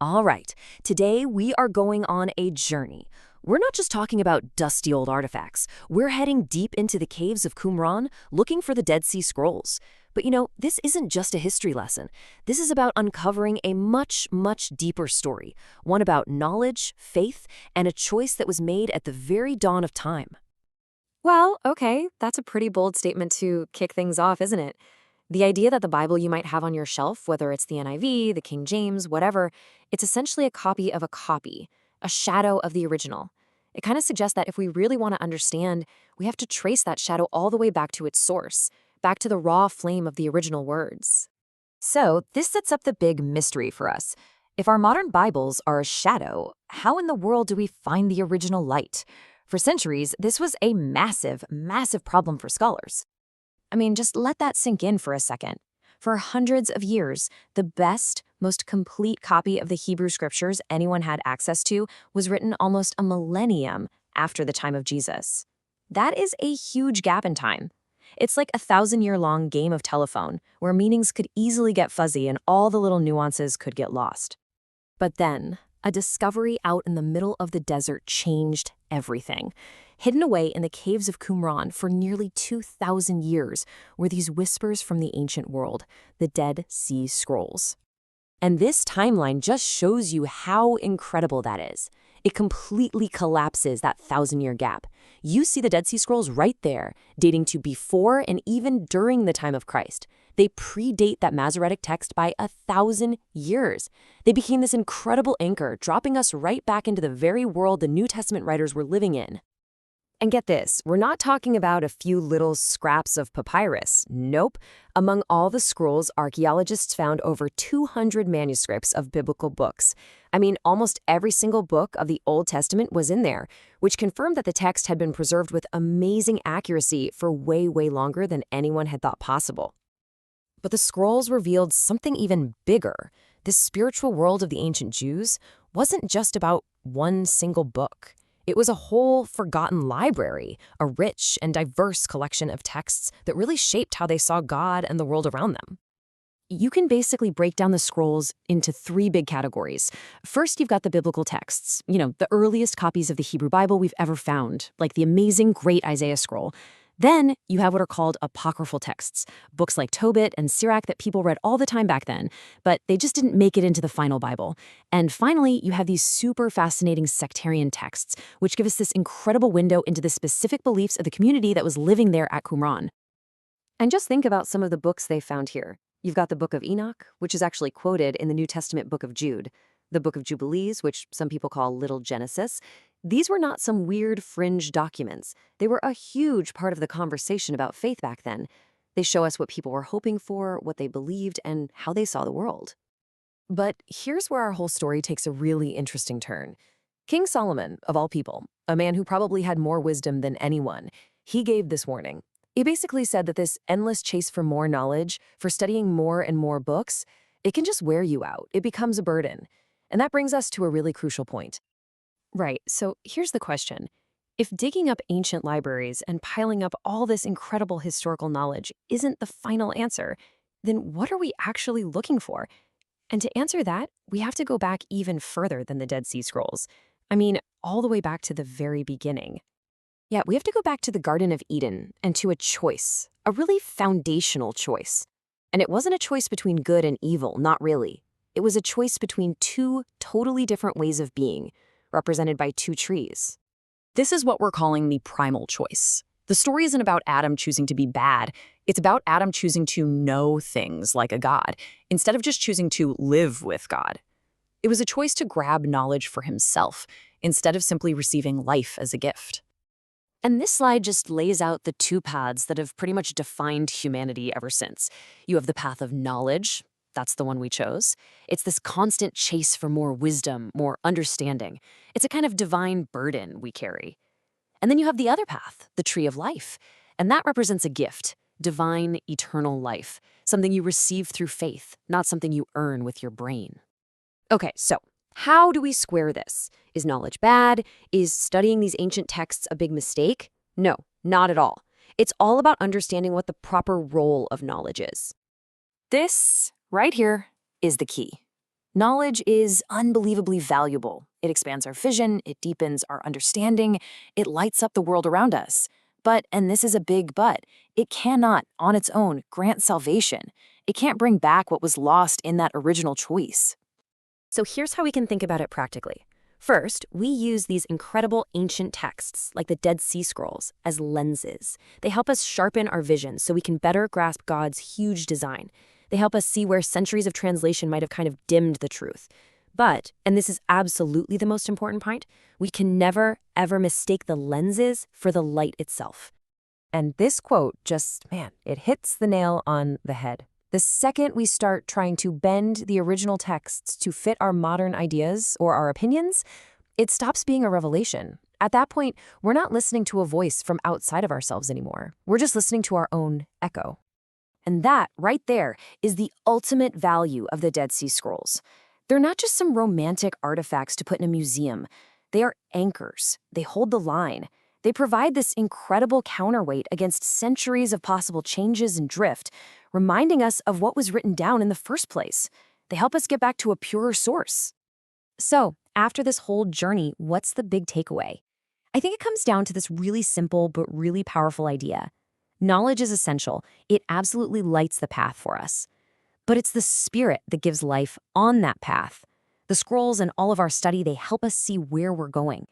All right, today we are going on a journey. We're not just talking about dusty old artifacts. We're heading deep into the caves of Qumran, looking for the Dead Sea Scrolls. But this isn't just a history lesson. This is about uncovering a much, much deeper story. One about knowledge, faith, and a choice that was made at the very dawn of time. Well, okay, that's a pretty bold statement to kick things off, isn't it? The idea that the Bible you might have on your shelf, whether it's the NIV, the King James, whatever, it's essentially a copy of a copy, a shadow of the original. It kind of suggests that if we really want to understand, we have to trace that shadow all the way back to its source, back to the raw flame of the original words. So, this sets up the big mystery for us. If our modern Bibles are a shadow, how in the world do we find the original light? For centuries, this was a massive, massive problem for scholars. I mean, just let that sink in for a second. For hundreds of years, the best, most complete copy of the Hebrew scriptures anyone had access to was written almost a millennium after the time of Jesus. That is a huge gap in time. It's like a 1,000-year-long game of telephone, where meanings could easily get fuzzy and all the little nuances could get lost. But then, a discovery out in the middle of the desert changed everything. Hidden away in the caves of Qumran for nearly 2,000 years were these whispers from the ancient world, the Dead Sea Scrolls. And this timeline just shows you how incredible that is. It completely collapses that 1,000-year gap. You see the Dead Sea Scrolls right there, dating to before and even during the time of Christ. They predate that Masoretic text by 1,000 years. They became this incredible anchor, dropping us right back into the very world the New Testament writers were living in. And get this, we're not talking about a few little scraps of papyrus. Nope. Among all the scrolls, archaeologists found over 200 manuscripts of biblical books. I mean, almost every single book of the Old Testament was in there, which confirmed that the text had been preserved with amazing accuracy for way, way longer than anyone had thought possible. But the scrolls revealed something even bigger. This spiritual world of the ancient Jews wasn't just about one single book. It was a whole forgotten library, a rich and diverse collection of texts that really shaped how they saw God and the world around them. You can basically break down the scrolls into three big categories. First, you've got the biblical texts, the earliest copies of the Hebrew Bible we've ever found, like the amazing Great Isaiah Scroll. Then you have what are called apocryphal texts, books like Tobit and Sirach that people read all the time back then, but they just didn't make it into the final Bible. And finally, you have these super fascinating sectarian texts, which give us this incredible window into the specific beliefs of the community that was living there at Qumran. And just think about some of the books they found here. You've got the Book of Enoch, which is actually quoted in the New Testament Book of Jude, the Book of Jubilees, which some people call Little Genesis. These were not some weird fringe documents. They were a huge part of the conversation about faith back then. They show us what people were hoping for, what they believed, and how they saw the world. But here's where our whole story takes a really interesting turn. King Solomon, of all people, a man who probably had more wisdom than anyone, he gave this warning. He basically said that this endless chase for more knowledge, for studying more and more books, it can just wear you out. It becomes a burden. And that brings us to a really crucial point. Right, so here's the question. If digging up ancient libraries and piling up all this incredible historical knowledge isn't the final answer, then what are we actually looking for? And to answer that, we have to go back even further than the Dead Sea Scrolls. I mean, all the way back to the very beginning. Yeah, we have to go back to the Garden of Eden and to a choice, a really foundational choice. And it wasn't a choice between good and evil, not really. It was a choice between two totally different ways of being, represented by two trees. This is what we're calling the primal choice. The story isn't about Adam choosing to be bad. It's about Adam choosing to know things like a god, instead of just choosing to live with God. It was a choice to grab knowledge for himself, instead of simply receiving life as a gift. And this slide just lays out the two paths that have pretty much defined humanity ever since. You have the path of knowledge. That's the one we chose. It's this constant chase for more wisdom, more understanding. It's a kind of divine burden we carry. And then you have the other path, the tree of life. And that represents a gift, divine, eternal life, something you receive through faith, not something you earn with your brain. Okay, so how do we square this? Is knowledge bad? Is studying these ancient texts a big mistake? No, not at all. It's all about understanding what the proper role of knowledge is. This right here is the key. Knowledge is unbelievably valuable. It expands our vision, it deepens our understanding, it lights up the world around us. But, and this is a big but, it cannot, on its own, grant salvation. It can't bring back what was lost in that original choice. So here's how we can think about it practically. First, we use these incredible ancient texts, like the Dead Sea Scrolls, as lenses. They help us sharpen our vision so we can better grasp God's huge design. They help us see where centuries of translation might have kind of dimmed the truth. But, and this is absolutely the most important point, we can never, ever mistake the lenses for the light itself. And this quote just, man, it hits the nail on the head. The second we start trying to bend the original texts to fit our modern ideas or our opinions, it stops being a revelation. At that point, we're not listening to a voice from outside of ourselves anymore. We're just listening to our own echo. And that, right there, is the ultimate value of the Dead Sea Scrolls. They're not just some romantic artifacts to put in a museum. They are anchors. They hold the line. They provide this incredible counterweight against centuries of possible changes and drift, reminding us of what was written down in the first place. They help us get back to a purer source. So, after this whole journey, what's the big takeaway? I think it comes down to this really simple but really powerful idea. Knowledge is essential. It absolutely lights the path for us. But it's the Spirit that gives life on that path. The scrolls and all of our study, they help us see where we're going.